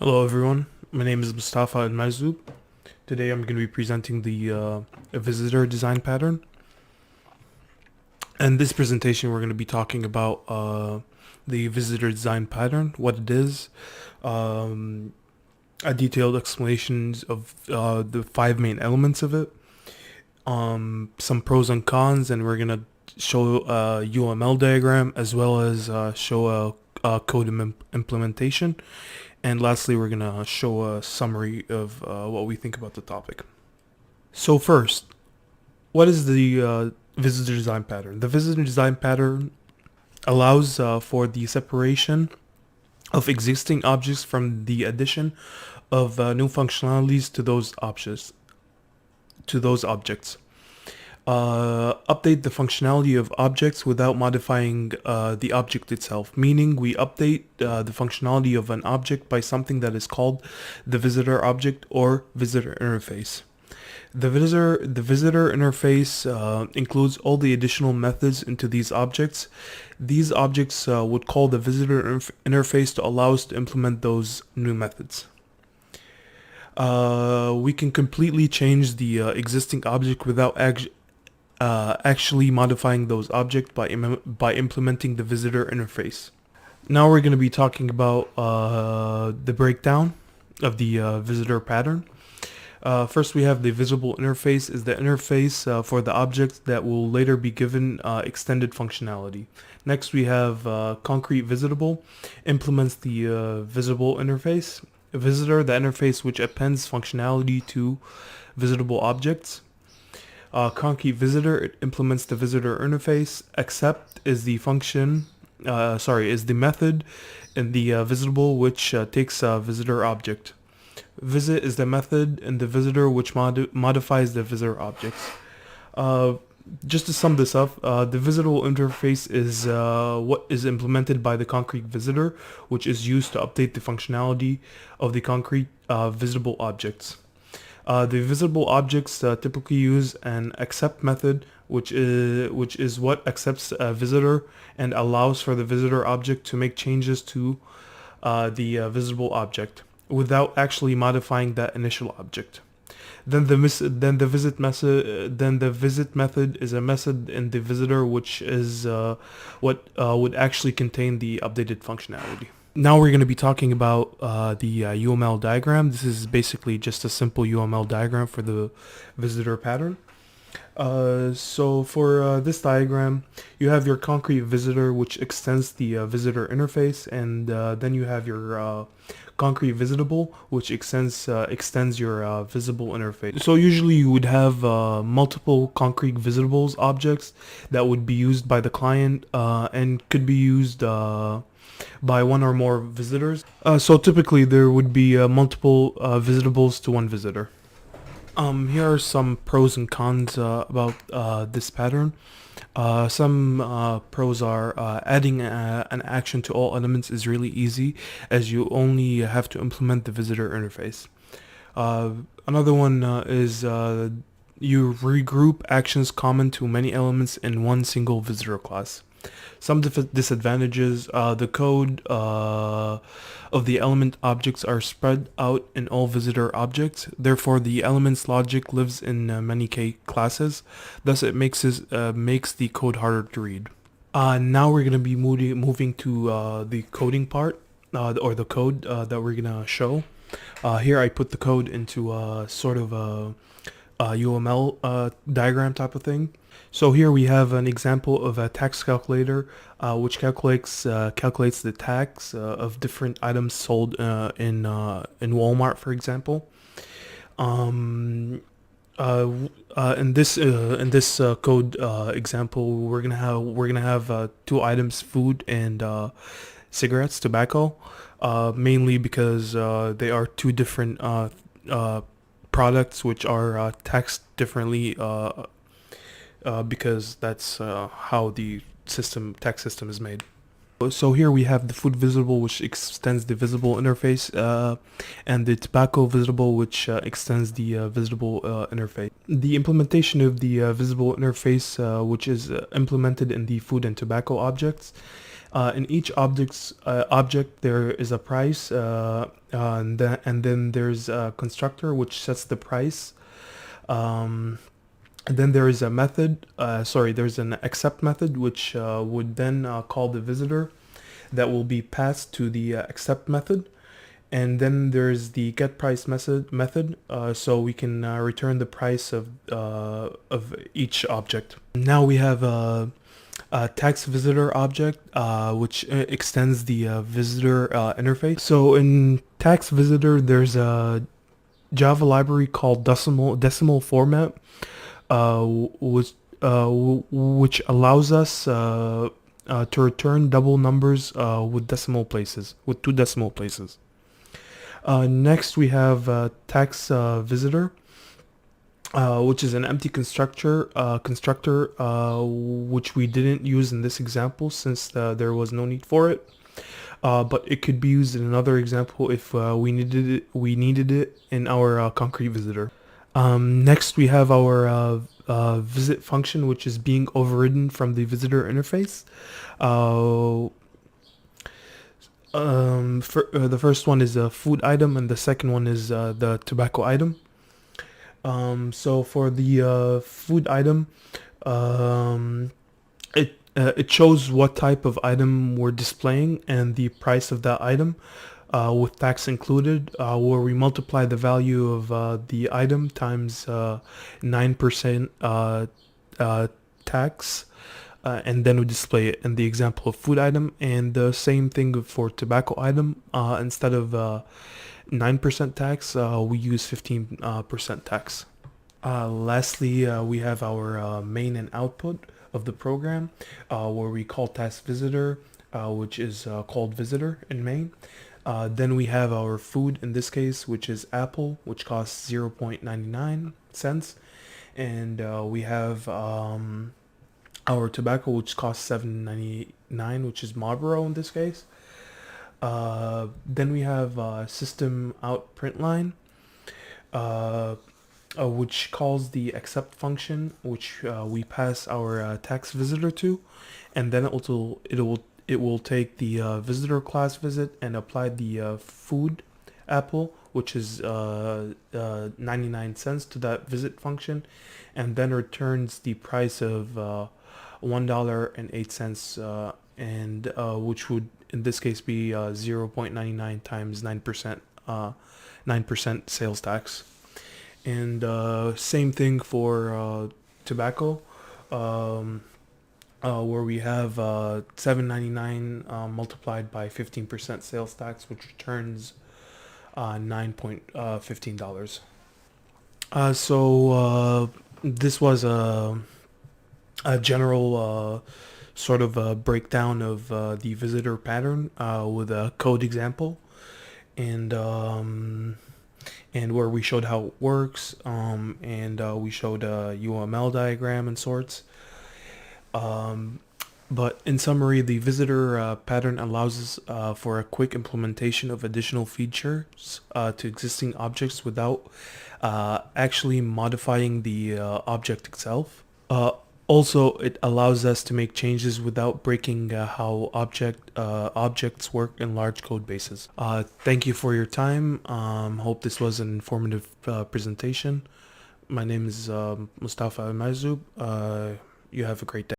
Hello everyone, my name is Mustafa and Mazoub. Today I'm going to be presenting the visitor design pattern. In this presentation we're going to be talking about the visitor design pattern, what it is, um, a detailed explanations of the five main elements of it, some pros and cons, and we're going to show a UML diagram as well as show a code implementation. And lastly, we're going to show a summary of what we think about the topic. So first, what is the visitor design pattern? The visitor design pattern allows for the separation of existing objects from the addition of new functionalities to those objects. Update the functionality of objects without modifying the object itself, meaning we update the functionality of an object by something that is called the visitor object or visitor interface. The visitor interface includes all the additional methods into these objects. These objects would call the visitor interface to allow us to implement those new methods. We can completely change the existing object without actually modifying those objects by implementing the visitor interface. Now we're going to be talking about the breakdown of the visitor pattern. First, we have the visible interface is the interface for the object that will later be given extended functionality. Next, we have concrete visitable, implements the visible interface. Visitor, the interface which appends functionality to visitable objects. Concrete visitor, it implements the visitor interface. Accept is the function, is the method in the visitable which takes a visitor object. Visit is the method in the visitor which modifies the visitor objects. Just to sum this up, the visible interface is what is implemented by the concrete visitor, which is used to update the functionality of the concrete visible objects. The visible objects typically use an accept method, which is what accepts a visitor and allows for the visitor object to make changes to the visible object without actually modifying that initial object. Then the visit method is a method in the visitor which is what would actually contain the updated functionality. Now we're going to be talking about the UML diagram. This is basically just a simple UML diagram for the visitor pattern. So for this diagram, you have your concrete visitor, which extends the visitor interface, and then you have your concrete visitable, which extends your visible interface. So usually you would have multiple concrete visitables objects that would be used by the client and could be used by one or more visitors. So typically there would be multiple visitables to one visitor. Here are some pros and cons about this pattern. Some pros are adding an action to all elements is really easy, as you only have to implement the visitor interface. Another one is you regroup actions common to many elements in one single visitor class. Some disadvantages, the code of the element objects are spread out in all visitor objects. Therefore, the element's logic lives in many classes. Thus, it makes the code harder to read. Now we're going to be moving to the coding part, or the code that we're going to show. Here I put the code into sort of a UML diagram type of thing. So here we have an example of a tax calculator, which calculates the tax of different items sold in Walmart, for example. In this code example, we're gonna have two items: food and cigarettes, tobacco. Mainly because they are two different products which are taxed differently. Because that's how the tax system is made. So here we have the food visible, which extends the visible interface, and the tobacco visible, which extends the visible interface. The implementation of the visible interface, which is implemented in the food and tobacco objects, In each object there is a price, and then there's a constructor which sets the price. And then there is a method, there's an accept method which would then call the visitor that will be passed to the accept method. And then there's the get price method, so we can return the price of each object. Now we have a tax visitor object, which extends the visitor interface. So in tax visitor, there's a Java library called decimal format, which allows us to return double numbers with two decimal places. Next, we have tax visitor, which is an empty constructor, which we didn't use in this example since there was no need for it. But it could be used in another example if we needed it in our concrete visitor. Next, we have our visit function, which is being overridden from the visitor interface. The first one is a food item, and the second one is the tobacco item. So for the food item, it shows what type of item we're displaying and the price of that item, with tax included, where we multiply the value of the item times 9% tax, and then we display it in the example of food item. And the same thing for tobacco item. Instead of 9% tax, we use 15% tax. Lastly, we have our main and output of the program, where we call task visitor, which is called visitor in main. Then we have our food in this case, which is apple, which costs 0.99 cents. And we have our tobacco, which costs $7.99, which is Marlboro in this case. Then we have system out print line, which calls the accept function, which we pass our tax visitor to, and then it will take the visitor class visit and apply the food apple, which is 99 cents to that visit function, and then returns the price of $1.08, and which would in this case be 0.99 times 9%, 9% sales tax. And same thing for tobacco, where we have $7.99 multiplied by 15% sales tax, which returns $9.15. So this was a general sort of a breakdown of the visitor pattern with a code example, and where we showed how it works, and we showed a UML diagram and sorts. But in summary, the visitor pattern allows us for a quick implementation of additional features to existing objects without actually modifying the object itself. Also, it allows us to make changes without breaking how objects work in large code bases. Thank you for your time. Hope this was an informative presentation. My name is Mustafa Al-Mazub. You have a great day.